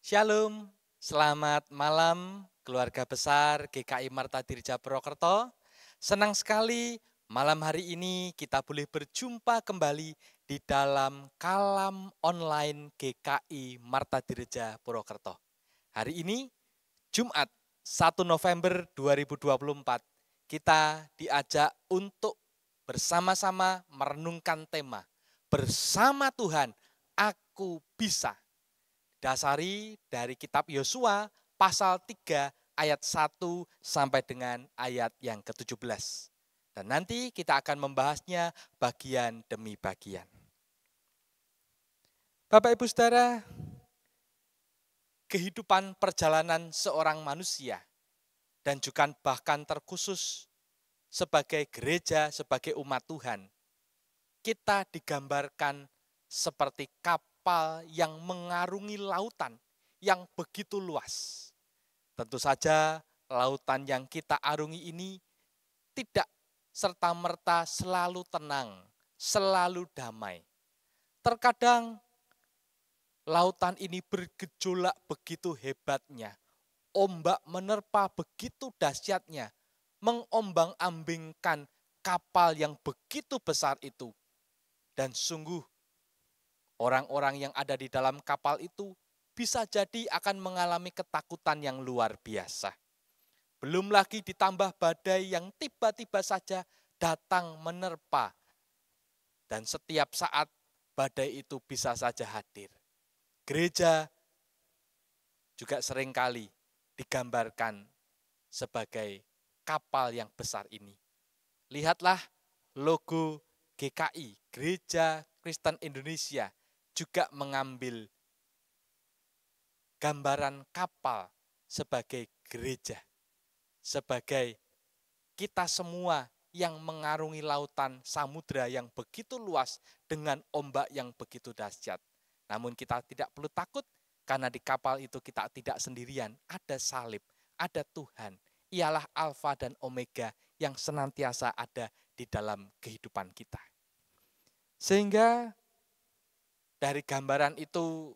Shalom, selamat malam keluarga besar GKI Marta Dirja Purwokerto. Senang sekali malam hari ini kita boleh berjumpa kembali di dalam kalam online GKI Marta Dirja Purwokerto. Hari ini Jumat 1 November 2024 kita diajak untuk bersama-sama merenungkan tema Bersama Tuhan Aku Bisa. Dasari dari kitab Yosua pasal 3 ayat 1 sampai dengan ayat yang ke-17. Dan nanti kita akan membahasnya bagian demi bagian. Bapak Ibu Saudara, kehidupan perjalanan seorang manusia dan juga bahkan terkhusus sebagai gereja, sebagai umat Tuhan, kita digambarkan seperti kapal yang mengarungi lautan yang begitu luas. Tentu saja lautan yang kita arungi ini tidak serta-merta selalu tenang, selalu damai. Terkadang lautan ini bergejolak begitu hebatnya, ombak menerpa begitu dahsyatnya, mengombang-ambingkan kapal yang begitu besar itu. Dan sungguh orang-orang yang ada di dalam kapal itu bisa jadi akan mengalami ketakutan yang luar biasa. Belum lagi ditambah badai yang tiba-tiba saja datang menerpa. Dan setiap saat badai itu bisa saja hadir. Gereja juga seringkali digambarkan sebagai kapal yang besar ini. Lihatlah logo GKI, Gereja Kristen Indonesia, juga mengambil gambaran kapal sebagai gereja, sebagai kita semua yang mengarungi lautan samudra yang begitu luas dengan ombak yang begitu dahsyat. Namun kita tidak perlu takut karena di kapal itu kita tidak sendirian, ada salib, ada Tuhan. Ialah Alfa dan Omega yang senantiasa ada di dalam kehidupan kita. Sehingga dari gambaran itu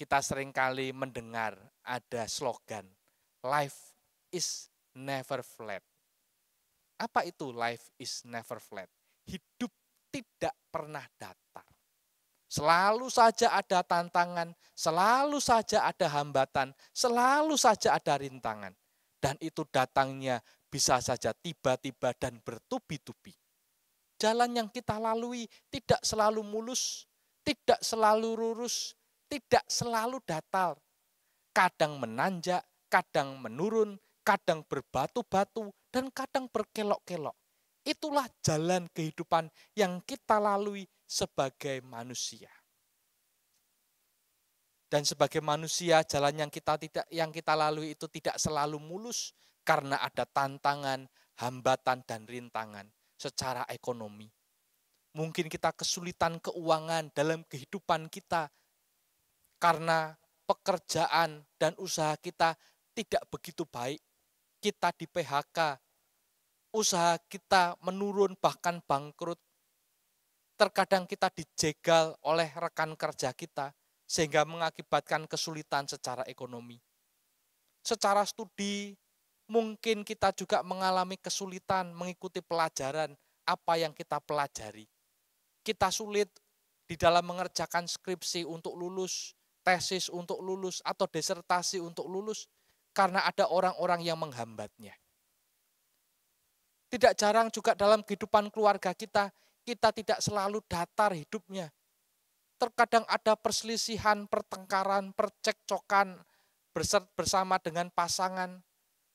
kita seringkali mendengar ada slogan, life is never flat. Apa itu life is never flat? Hidup tidak pernah datar. Selalu saja ada tantangan, selalu saja ada hambatan, selalu saja ada rintangan. Dan itu datangnya bisa saja tiba-tiba dan bertubi-tubi. Jalan yang kita lalui tidak selalu mulus, tidak selalu lurus, tidak selalu datar. Kadang menanjak, kadang menurun, kadang berbatu-batu, dan kadang berkelok-kelok. Itulah jalan kehidupan yang kita lalui sebagai manusia. Dan sebagai manusia, jalan yang kita lalui itu tidak selalu mulus karena ada tantangan, hambatan, dan rintangan secara ekonomi. Mungkin kita kesulitan keuangan dalam kehidupan kita karena pekerjaan dan usaha kita tidak begitu baik. Kita di PHK, usaha kita menurun bahkan bangkrut. Terkadang kita dijegal oleh rekan kerja kita sehingga mengakibatkan kesulitan secara ekonomi. Secara studi, mungkin kita juga mengalami kesulitan mengikuti pelajaran apa yang kita pelajari. Kita sulit di dalam mengerjakan skripsi untuk lulus, tesis untuk lulus, atau disertasi untuk lulus, karena ada orang-orang yang menghambatnya. Tidak jarang juga dalam kehidupan keluarga kita tidak selalu datar hidupnya. Terkadang ada perselisihan, pertengkaran, percekcokan bersama dengan pasangan,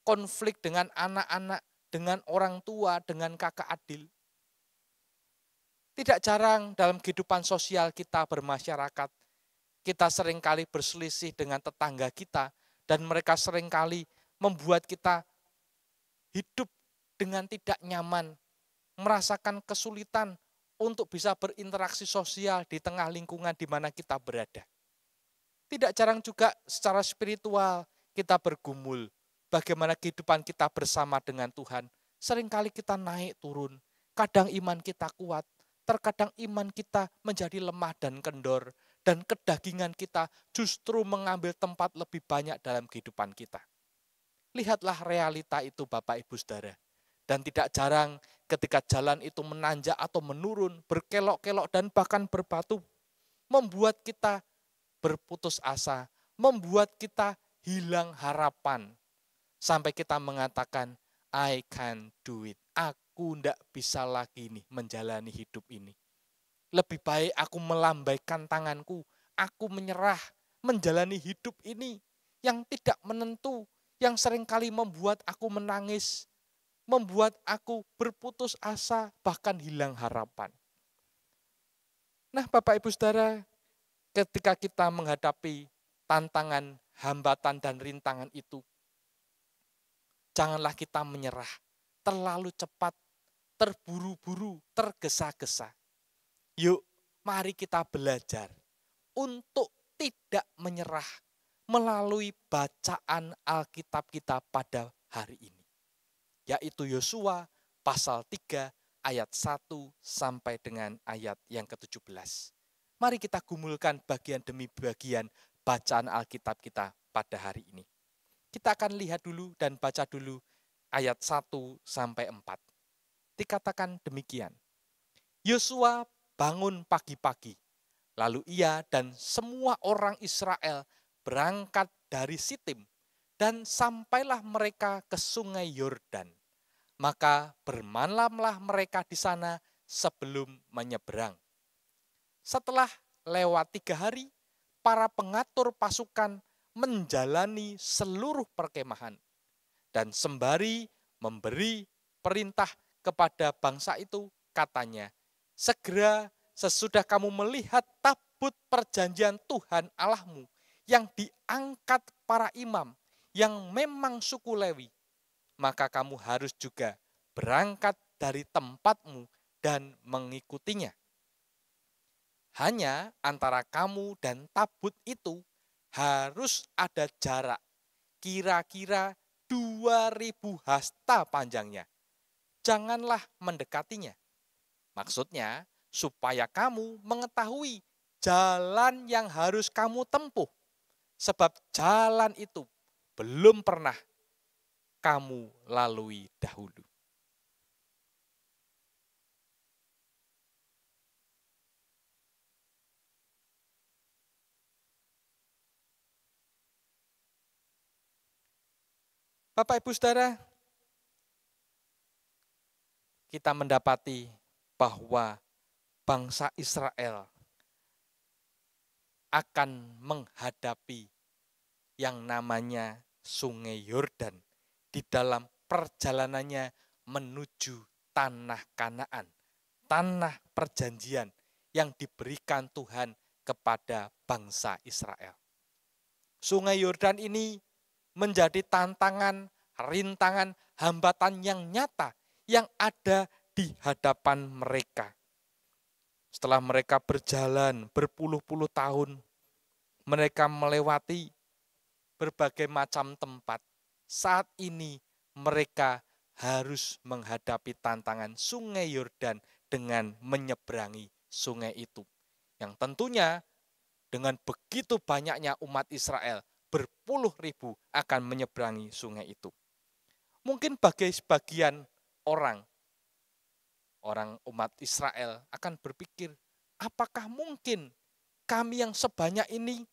konflik dengan anak-anak, dengan orang tua, dengan kakak adik. Tidak jarang dalam kehidupan sosial kita bermasyarakat, kita seringkali berselisih dengan tetangga kita, dan mereka seringkali membuat kita hidup dengan tidak nyaman, merasakan kesulitan untuk bisa berinteraksi sosial di tengah lingkungan di mana kita berada. Tidak jarang juga secara spiritual kita bergumul, bagaimana kehidupan kita bersama dengan Tuhan. Seringkali kita naik turun, kadang iman kita kuat, terkadang iman kita menjadi lemah dan kendor, dan kedagingan kita justru mengambil tempat lebih banyak dalam kehidupan kita. Lihatlah realita itu Bapak Ibu Saudara. Dan tidak jarang ketika jalan itu menanjak atau menurun, berkelok-kelok dan bahkan berbatu, membuat kita berputus asa, membuat kita hilang harapan. Sampai kita mengatakan, I can't do it. Aku tidak bisa lagi nih menjalani hidup ini. Lebih baik aku melambaikan tanganku, aku menyerah menjalani hidup ini yang tidak menentu, yang seringkali membuat aku menangis, membuat aku berputus asa, bahkan hilang harapan. Nah Bapak Ibu Saudara, ketika kita menghadapi tantangan, hambatan, dan rintangan itu, janganlah kita menyerah, terlalu cepat, terburu-buru, tergesa-gesa. Yuk, mari kita belajar untuk tidak menyerah melalui bacaan Alkitab kita pada hari ini. Yaitu Yosua pasal 3 ayat 1 sampai dengan ayat yang ke-17. Mari kita gumulkan bagian demi bagian bacaan Alkitab kita pada hari ini. Kita akan lihat dulu dan baca dulu ayat 1 sampai 4. Dikatakan demikian. Yosua bangun pagi-pagi, lalu ia dan semua orang Israel berangkat dari Sitim dan sampailah mereka ke sungai Yordan. Maka bermalamlah mereka di sana sebelum menyeberang. Setelah lewat 3 hari, para pengatur pasukan menjalani seluruh perkemahan. Dan sembari memberi perintah kepada bangsa itu, katanya, segera sesudah kamu melihat tabut perjanjian Tuhan Allahmu yang diangkat para imam, yang memang suku Lewi, maka kamu harus juga berangkat dari tempatmu dan mengikutinya. Hanya antara kamu dan tabut itu harus ada jarak kira-kira 2000 hasta panjangnya. Janganlah mendekatinya. Maksudnya supaya kamu mengetahui jalan yang harus kamu tempuh. Sebab jalan itu belum pernah kamu lalui dahulu. Bapak Ibu Saudara, kita mendapati bahwa bangsa Israel akan menghadapi yang namanya Sungai Yordan di dalam perjalanannya menuju tanah Kanaan, tanah perjanjian yang diberikan Tuhan kepada bangsa Israel. Sungai Yordan ini menjadi tantangan, rintangan, hambatan yang nyata yang ada di hadapan mereka. Setelah mereka berjalan berpuluh-puluh tahun, mereka melewati berbagai macam tempat. Saat ini mereka harus menghadapi tantangan Sungai Yordan dengan menyeberangi sungai itu. Yang tentunya dengan begitu banyaknya umat Israel, berpuluh ribu akan menyeberangi sungai itu. Mungkin bagi sebagian orang umat Israel akan berpikir, apakah mungkin kami yang sebanyak ini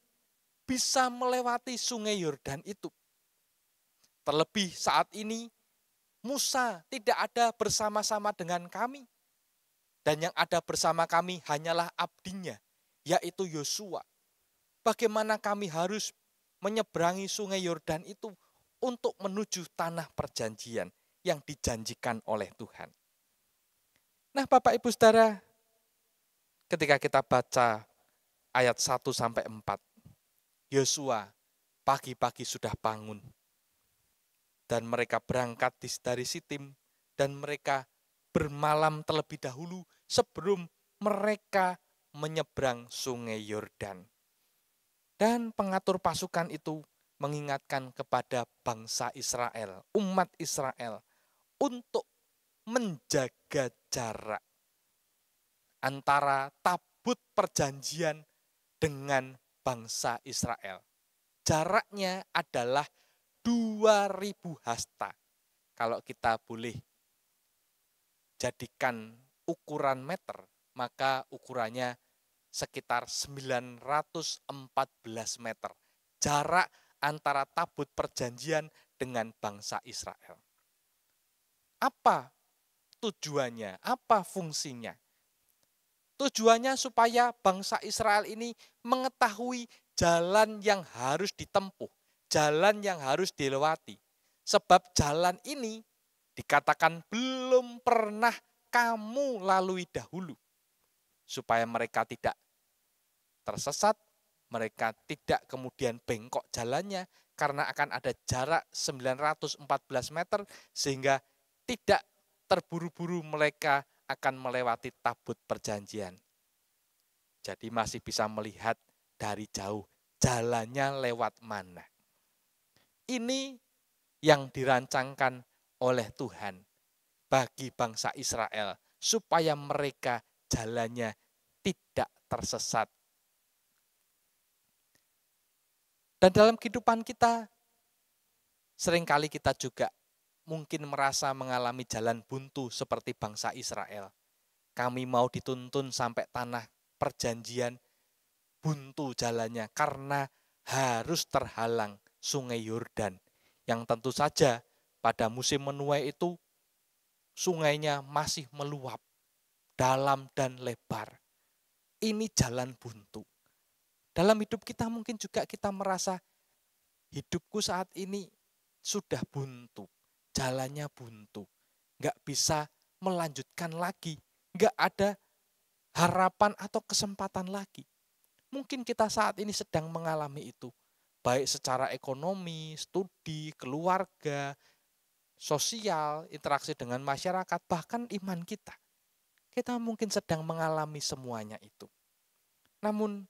bisa melewati sungai Yordan itu? Terlebih saat ini Musa tidak ada bersama-sama dengan kami. Dan yang ada bersama kami hanyalah abdinya, yaitu Yosua. Bagaimana kami harus menyeberangi sungai Yordan itu untuk menuju tanah perjanjian yang dijanjikan oleh Tuhan. Nah Bapak Ibu Saudara, ketika kita baca ayat 1 sampai 4, Yosua pagi-pagi sudah bangun. Dan mereka berangkat dari Sitim dan mereka bermalam terlebih dahulu sebelum mereka menyeberang sungai Yordan. Dan pengatur pasukan itu mengingatkan kepada bangsa Israel, umat Israel, untuk menjaga jarak antara tabut perjanjian dengan bangsa Israel. Jaraknya adalah 2000 hasta. Kalau kita boleh jadikan ukuran meter, maka ukurannya sekitar 914 meter. Jarak antara tabut perjanjian dengan bangsa Israel. Apa tujuannya? Apa fungsinya? Tujuannya supaya bangsa Israel ini mengetahui jalan yang harus ditempuh, jalan yang harus dilewati. Sebab jalan ini dikatakan belum pernah kamu lalui dahulu. Supaya mereka tidak tersesat, mereka tidak kemudian bengkok jalannya, karena akan ada jarak 914 meter, sehingga tidak terburu-buru mereka akan melewati tabut perjanjian. Jadi masih bisa melihat dari jauh jalannya lewat mana. Ini yang dirancangkan oleh Tuhan bagi bangsa Israel supaya mereka jalannya tidak tersesat. Dan dalam kehidupan kita, seringkali kita juga mungkin merasa mengalami jalan buntu seperti bangsa Israel. Kami mau dituntun sampai tanah perjanjian, buntu jalannya karena harus terhalang sungai Yordan. Yang tentu saja pada musim menuai itu sungainya masih meluap, dalam dan lebar. Ini jalan buntu. Dalam hidup kita mungkin juga kita merasa hidupku saat ini sudah buntu, jalannya buntu, nggak bisa melanjutkan lagi, nggak ada harapan atau kesempatan lagi. Mungkin kita saat ini sedang mengalami itu, baik secara ekonomi, studi, keluarga, sosial, interaksi dengan masyarakat, bahkan iman kita. Kita mungkin sedang mengalami semuanya itu. Namun,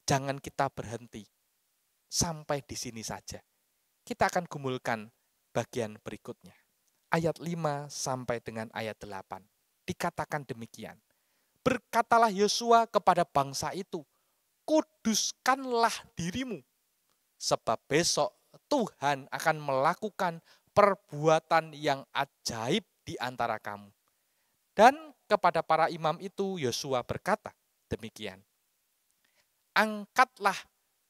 jangan kita berhenti sampai di sini saja. Kita akan gumulkan bagian berikutnya. Ayat 5 sampai dengan ayat 8. Dikatakan demikian. Berkatalah Yosua kepada bangsa itu, kuduskanlah dirimu, sebab besok Tuhan akan melakukan perbuatan yang ajaib di antara kamu. Dan kepada para imam itu Yosua berkata demikian. Angkatlah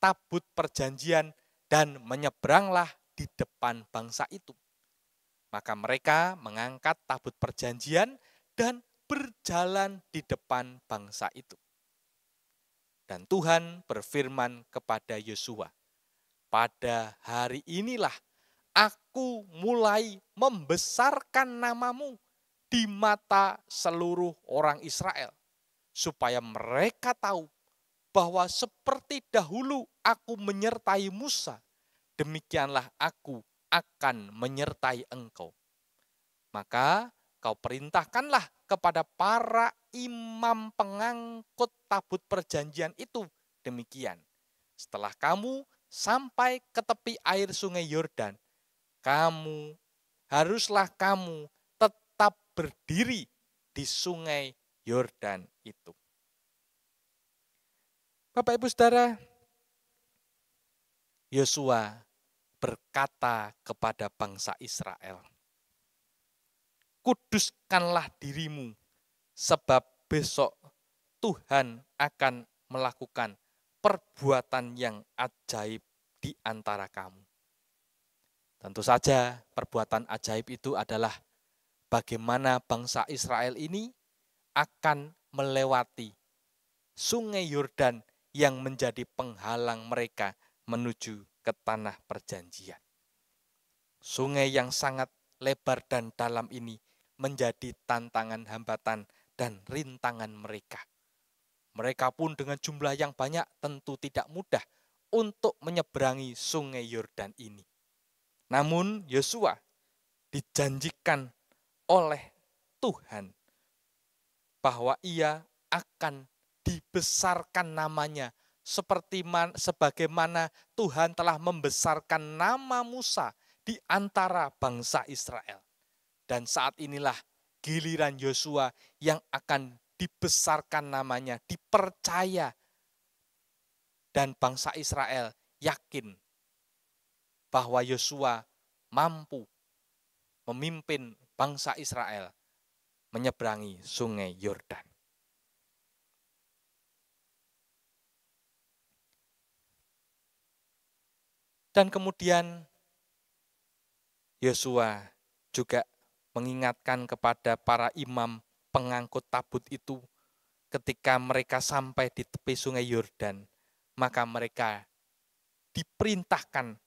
tabut perjanjian dan menyeberanglah di depan bangsa itu. Maka mereka mengangkat tabut perjanjian dan berjalan di depan bangsa itu. Dan Tuhan berfirman kepada Yosua, pada hari inilah aku mulai membesarkan namamu di mata seluruh orang Israel, supaya mereka tahu bahwa seperti dahulu aku menyertai Musa, demikianlah aku akan menyertai engkau. Maka kau perintahkanlah kepada para imam pengangkut tabut perjanjian itu demikian. Setelah kamu sampai ke tepi air sungai Yordan, haruslah kamu tetap berdiri di sungai Yordan itu. Bapak Ibu Saudara, Yosua berkata kepada bangsa Israel, kuduskanlah dirimu, sebab besok Tuhan akan melakukan perbuatan yang ajaib di antara kamu. Tentu saja perbuatan ajaib itu adalah bagaimana bangsa Israel ini akan melewati sungai Yordan yang menjadi penghalang mereka menuju ke tanah perjanjian. Sungai yang sangat lebar dan dalam ini menjadi tantangan, hambatan, dan rintangan mereka. Mereka pun dengan jumlah yang banyak tentu tidak mudah untuk menyeberangi sungai Yordan ini. Namun Yosua dijanjikan oleh Tuhan bahwa ia akan dibesarkan namanya sebagaimana Tuhan telah membesarkan nama Musa di antara bangsa Israel. Dan saat inilah giliran Yosua yang akan dibesarkan namanya, dipercaya dan bangsa Israel yakin bahwa Yosua mampu memimpin bangsa Israel menyeberangi sungai Yordan. Dan kemudian Yosua juga mengingatkan kepada para imam pengangkut tabut itu, ketika mereka sampai di tepi sungai Yordan, maka mereka diperintahkan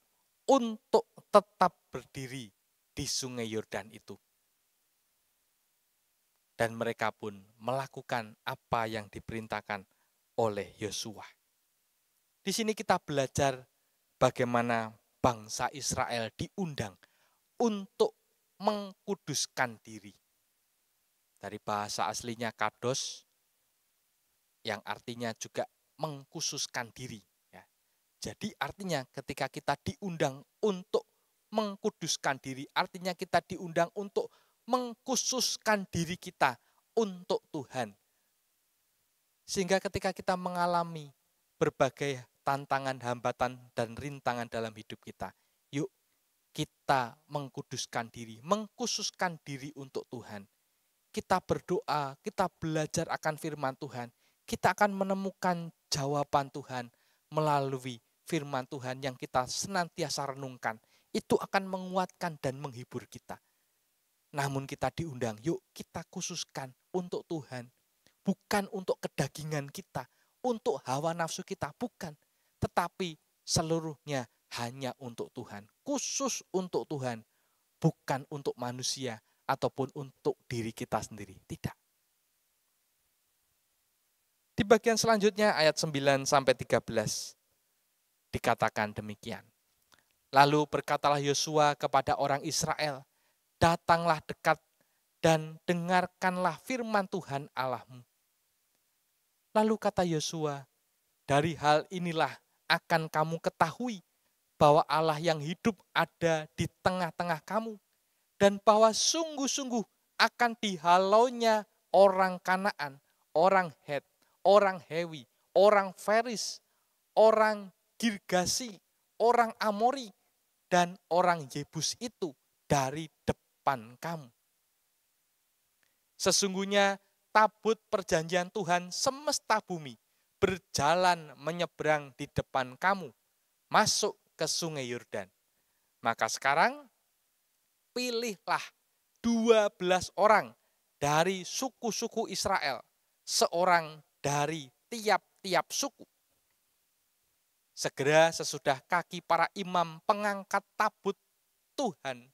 untuk tetap berdiri di sungai Yordan itu. Dan mereka pun melakukan apa yang diperintahkan oleh Yosua. Di sini kita belajar bagaimana bangsa Israel diundang untuk mengkuduskan diri. Dari bahasa aslinya kados, yang artinya juga mengkhususkan diri. Ya. Jadi artinya ketika kita diundang untuk mengkuduskan diri, artinya kita diundang untuk mengkhususkan diri kita untuk Tuhan. Sehingga ketika kita mengalami berbagai tantangan, hambatan, dan rintangan dalam hidup kita, yuk kita mengkuduskan diri, mengkhususkan diri untuk Tuhan. Kita berdoa, kita belajar akan firman Tuhan, kita akan menemukan jawaban Tuhan melalui firman Tuhan yang kita senantiasa renungkan. Itu akan menguatkan dan menghibur kita. Namun kita diundang, yuk kita khususkan untuk Tuhan. Bukan untuk kedagingan kita, untuk hawa nafsu kita, bukan. Tetapi seluruhnya hanya untuk Tuhan. Khusus untuk Tuhan, bukan untuk manusia ataupun untuk diri kita sendiri. Tidak. Di bagian selanjutnya ayat 9-13 dikatakan demikian. Lalu berkatalah Yosua kepada orang Israel, datanglah dekat dan dengarkanlah firman Tuhan Allahmu. Lalu kata Yosua, dari hal inilah akan kamu ketahui bahwa Allah yang hidup ada di tengah-tengah kamu, dan bahwa sungguh-sungguh akan dihalaunya orang Kanaan, orang Het, orang Hewi, orang Feris, orang Girgasi, orang Amori, dan orang Yebus itu dari depan kamu. Sesungguhnya tabut perjanjian Tuhan semesta bumi berjalan menyeberang di depan kamu, masuk ke sungai Yordan. Maka sekarang pilihlah 12 orang dari suku-suku Israel, seorang dari tiap-tiap suku. Segera sesudah kaki para imam pengangkat tabut Tuhan,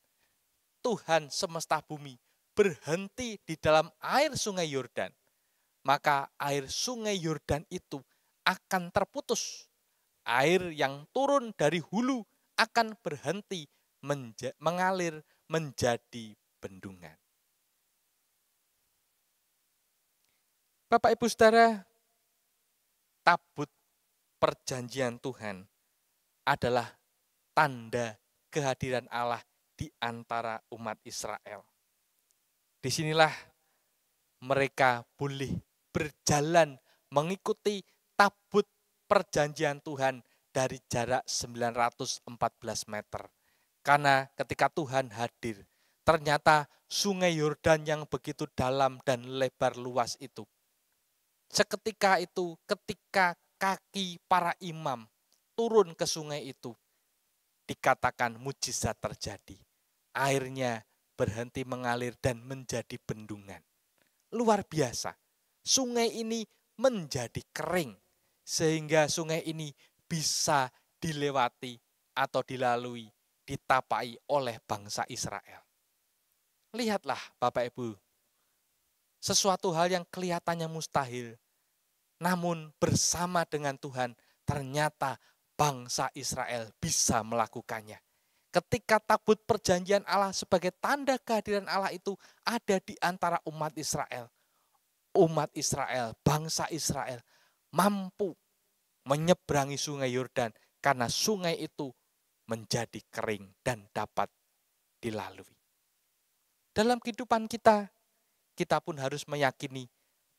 Tuhan semesta bumi, berhenti di dalam air sungai Yordan, maka air sungai Yordan itu akan terputus. Air yang turun dari hulu akan berhenti mengalir menjadi bendungan. Bapak Ibu Saudara, tabut perjanjian Tuhan adalah tanda kehadiran Allah di antara umat Israel. Disinilah mereka boleh berjalan mengikuti tabut perjanjian Tuhan dari jarak 914 meter. Karena ketika Tuhan hadir, ternyata sungai Yordan yang begitu dalam dan lebar luas itu, seketika itu ketika kaki para imam turun ke sungai itu, dikatakan mujizat terjadi. Airnya berhenti mengalir dan menjadi bendungan. Luar biasa. Sungai ini menjadi kering, sehingga sungai ini bisa dilewati atau dilalui, ditapai oleh bangsa Israel. Lihatlah Bapak Ibu, sesuatu hal yang kelihatannya mustahil, namun bersama dengan Tuhan ternyata bangsa Israel bisa melakukannya. Ketika tabut perjanjian Allah sebagai tanda kehadiran Allah itu ada di antara umat Israel, bangsa Israel mampu menyeberangi sungai Yordan karena sungai itu menjadi kering dan dapat dilalui. Dalam kehidupan kita, kita pun harus meyakini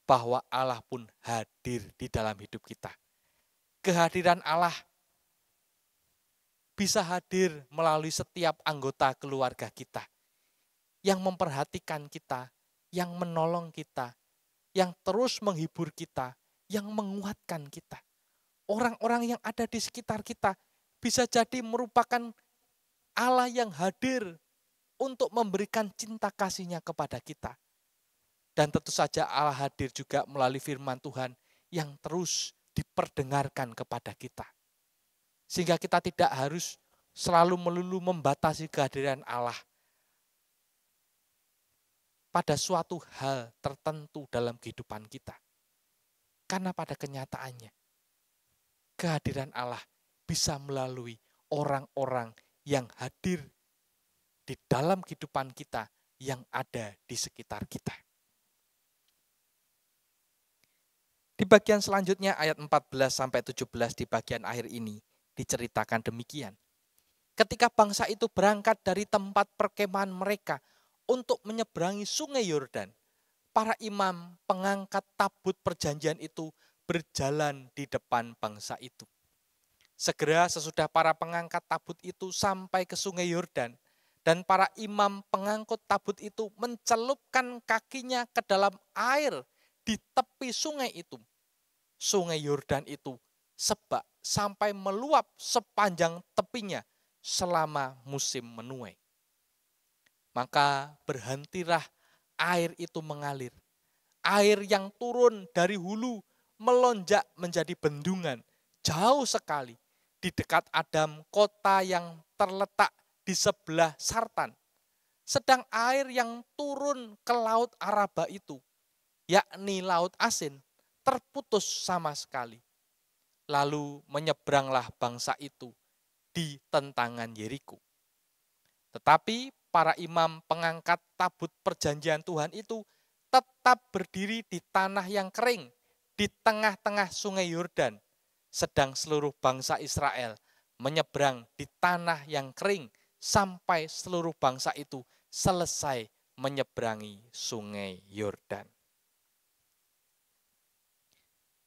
bahwa Allah pun hadir di dalam hidup kita. Kehadiran Allah bisa hadir melalui setiap anggota keluarga kita, yang memperhatikan kita, yang menolong kita, yang terus menghibur kita, yang menguatkan kita. Orang-orang yang ada di sekitar kita bisa jadi merupakan Allah yang hadir untuk memberikan cinta kasih-Nya kepada kita. Dan tentu saja Allah hadir juga melalui firman Tuhan yang terus diperdengarkan kepada kita. Sehingga kita tidak harus selalu melulu membatasi kehadiran Allah pada suatu hal tertentu dalam kehidupan kita. Karena pada kenyataannya, kehadiran Allah bisa melalui orang-orang yang hadir di dalam kehidupan kita yang ada di sekitar kita. Di bagian selanjutnya ayat 14-17 di bagian akhir ini diceritakan demikian. Ketika bangsa itu berangkat dari tempat perkemahan mereka untuk menyeberangi sungai Yordan, para imam pengangkat tabut perjanjian itu berjalan di depan bangsa itu. Segera sesudah para pengangkat tabut itu sampai ke sungai Yordan, dan para imam pengangkut tabut itu mencelupkan kakinya ke dalam air di tepi sungai itu. Sungai Yordan itu sebak sampai meluap sepanjang tepinya selama musim menuai. Maka berhentilah air itu mengalir. Air yang turun dari hulu melonjak menjadi bendungan jauh sekali di dekat Adam, kota yang terletak di sebelah Sartan. Sedang air yang turun ke laut Araba itu, yakni laut asin, terputus sama sekali. Lalu menyeberanglah bangsa itu di tentangan Yeriko. Tetapi para imam pengangkat tabut perjanjian Tuhan itu tetap berdiri di tanah yang kering, di tengah-tengah sungai Yordan, sedang seluruh bangsa Israel menyeberang di tanah yang kering sampai seluruh bangsa itu selesai menyeberangi sungai Yordan.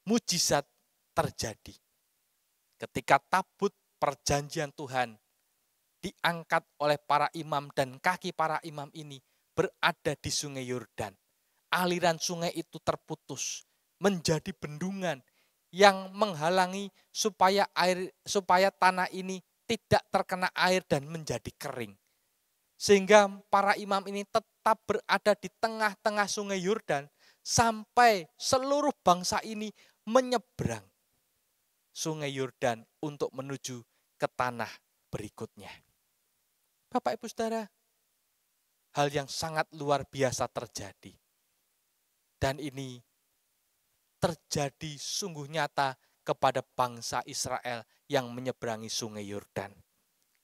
Mujizat terjadi ketika tabut perjanjian Tuhan diangkat oleh para imam dan kaki para imam ini berada di sungai Yordan. Aliran sungai itu terputus menjadi bendungan yang menghalangi supaya tanah ini tidak terkena air dan menjadi kering. Sehingga para imam ini tetap berada di tengah-tengah sungai Yordan sampai seluruh bangsa ini menyeberang sungai Yordan untuk menuju ke tanah berikutnya. Bapak Ibu Saudara, hal yang sangat luar biasa terjadi. Dan ini terjadi sungguh nyata kepada bangsa Israel yang menyeberangi sungai Yordan.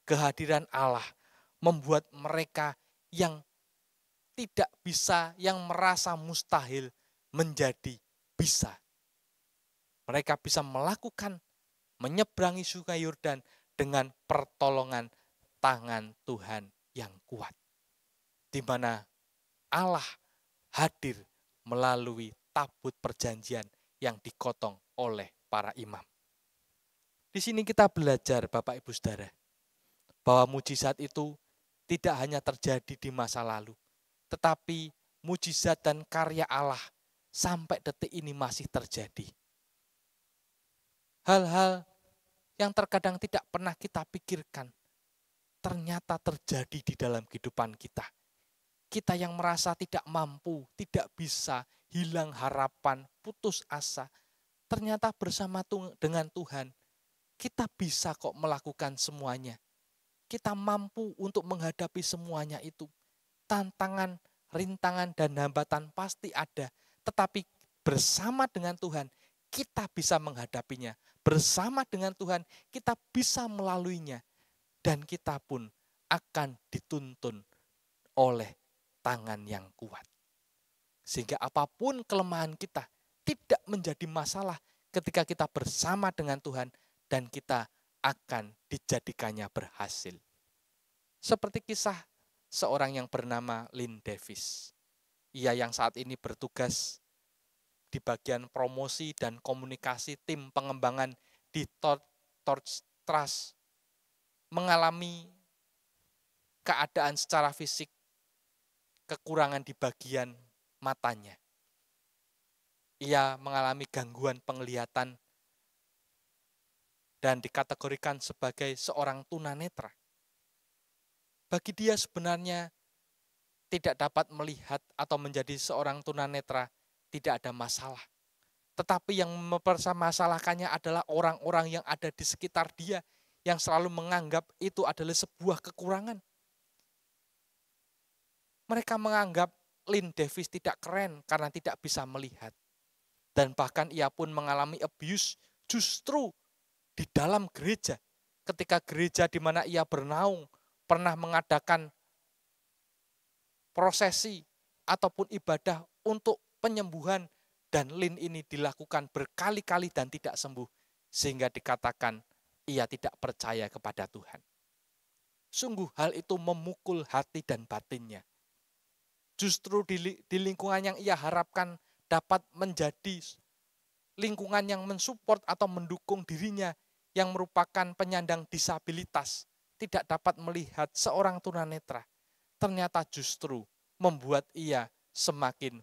Kehadiran Allah membuat mereka yang tidak bisa, yang merasa mustahil menjadi bisa. Mereka bisa melakukan menyeberangi sungai Yordan dengan pertolongan tangan Tuhan yang kuat. Di mana Allah hadir melalui tabut perjanjian yang dikotong oleh para imam. Di sini kita belajar Bapak Ibu Saudara, bahwa mujizat itu tidak hanya terjadi di masa lalu, tetapi mujizat dan karya Allah sampai detik ini masih terjadi. Hal-hal yang terkadang tidak pernah kita pikirkan, ternyata terjadi di dalam kehidupan kita. Kita yang merasa tidak mampu, tidak bisa, hilang harapan, putus asa, ternyata bersama dengan Tuhan, kita bisa kok melakukan semuanya. Kita mampu untuk menghadapi semuanya itu. Tantangan, rintangan, dan hambatan pasti ada. Tetapi bersama dengan Tuhan, kita bisa menghadapinya. Bersama dengan Tuhan, kita bisa melaluinya. Dan kita pun akan dituntun oleh tangan yang kuat. Sehingga apapun kelemahan kita tidak menjadi masalah ketika kita bersama dengan Tuhan dan kita akan dijadikannya berhasil. Seperti kisah seorang yang bernama Lynn Davis. Ia yang saat ini bertugas di bagian promosi dan komunikasi tim pengembangan di torch trust mengalami keadaan secara fisik, kekurangan di bagian matanya. Ia mengalami gangguan penglihatan dan dikategorikan sebagai seorang tunanetra. Bagi dia sebenarnya tidak dapat melihat atau menjadi seorang tunanetra tidak ada masalah. Tetapi yang mempermasalahkannya adalah orang-orang yang ada di sekitar dia yang selalu menganggap itu adalah sebuah kekurangan. Mereka menganggap Lynn Davis tidak keren karena tidak bisa melihat. Dan bahkan ia pun mengalami abuse justru di dalam gereja. Ketika gereja di mana ia bernaung pernah mengadakan prosesi ataupun ibadah untuk penyembuhan, dan Lynn ini dilakukan berkali-kali dan tidak sembuh, sehingga dikatakan ia tidak percaya kepada Tuhan. Sungguh hal itu memukul hati dan batinnya. Justru di lingkungan yang ia harapkan dapat menjadi lingkungan yang mensupport atau mendukung dirinya yang merupakan penyandang disabilitas, tidak dapat melihat seorang tunanetra, ternyata justru membuat ia semakin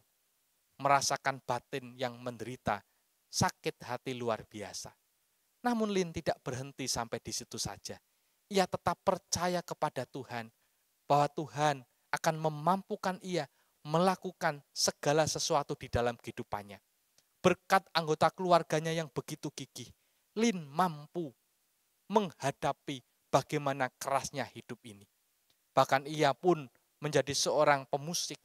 merasakan batin yang menderita, sakit hati luar biasa. Namun Lynn tidak berhenti sampai di situ saja. Ia tetap percaya kepada Tuhan, bahwa Tuhan akan memampukan ia melakukan segala sesuatu di dalam kehidupannya. Berkat anggota keluarganya yang begitu gigih, Lynn mampu menghadapi bagaimana kerasnya hidup ini. Bahkan ia pun menjadi seorang pemusik.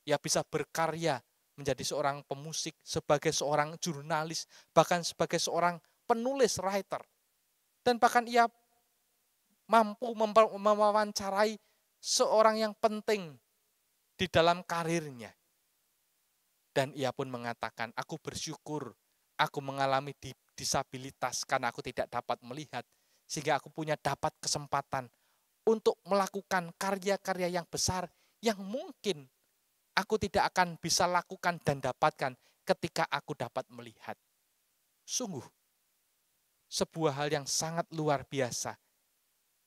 Ia bisa berkarya menjadi seorang pemusik, sebagai seorang jurnalis, bahkan sebagai seorang penulis writer. Dan bahkan ia mampu mewawancarai seorang yang penting di dalam karirnya. Dan ia pun mengatakan, aku bersyukur aku mengalami disabilitas karena aku tidak dapat melihat, sehingga aku punya dapat kesempatan untuk melakukan karya-karya yang besar yang mungkin aku tidak akan bisa lakukan dan dapatkan ketika aku dapat melihat. Sungguh, sebuah hal yang sangat luar biasa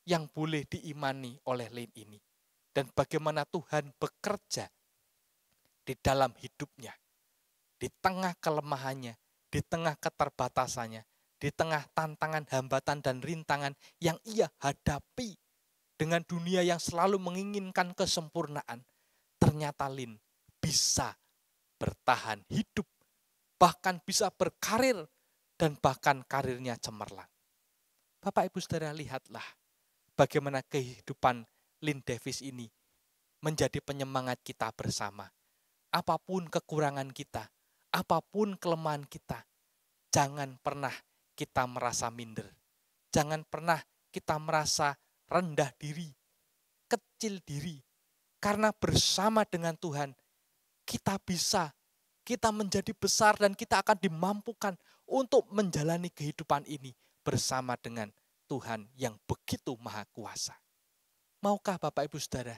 yang boleh diimani oleh Lynn ini. Dan bagaimana Tuhan bekerja di dalam hidupnya, di tengah kelemahannya, di tengah keterbatasannya, di tengah tantangan, hambatan, dan rintangan yang ia hadapi dengan dunia yang selalu menginginkan kesempurnaan. Ternyata Lynn bisa bertahan hidup, bahkan bisa berkarir, dan bahkan karirnya cemerlang. Bapak Ibu Saudara, lihatlah bagaimana kehidupan Lynn Davis ini menjadi penyemangat kita bersama. Apapun kekurangan kita, apapun kelemahan kita, jangan pernah kita merasa minder. Jangan pernah kita merasa rendah diri, kecil diri. Karena bersama dengan Tuhan, kita menjadi besar dan kita akan dimampukan untuk menjalani kehidupan ini bersama dengan Tuhan yang begitu maha kuasa. Maukah Bapak Ibu Saudara,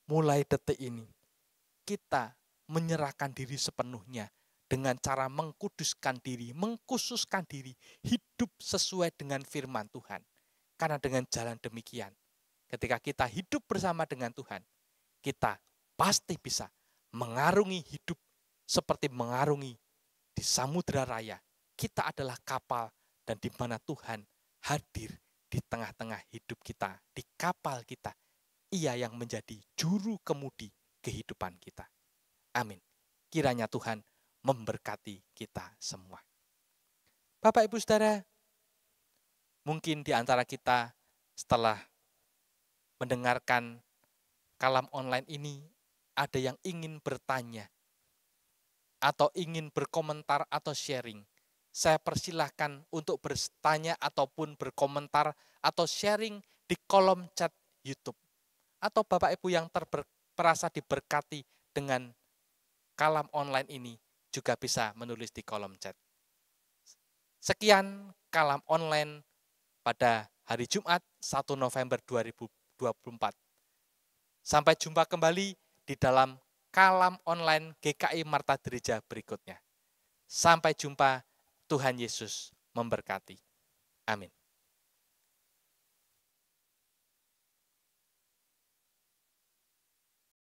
mulai detik ini, kita menyerahkan diri sepenuhnya dengan cara mengkuduskan diri, mengkhususkan diri, hidup sesuai dengan firman Tuhan. Karena dengan jalan demikian, ketika kita hidup bersama dengan Tuhan, kita pasti bisa mengarungi hidup seperti mengarungi di samudera raya. Kita adalah kapal dan di mana Tuhan hadir di tengah-tengah hidup kita, di kapal kita. Ia yang menjadi juru kemudi kehidupan kita. Amin. Kiranya Tuhan memberkati kita semua. Bapak Ibu Saudara, mungkin di antara kita setelah mendengarkan kalam online ini, ada yang ingin bertanya, atau ingin berkomentar atau sharing. Saya persilahkan untuk bertanya ataupun berkomentar atau sharing di kolom chat YouTube. Atau Bapak Ibu yang merasa diberkati dengan kalam online ini juga bisa menulis di kolom chat. Sekian kalam online pada hari Jumat 1 November 2024. Sampai jumpa kembali di dalam kalam online GKI Marta Gereja berikutnya. Sampai jumpa, Tuhan Yesus memberkati. Amin.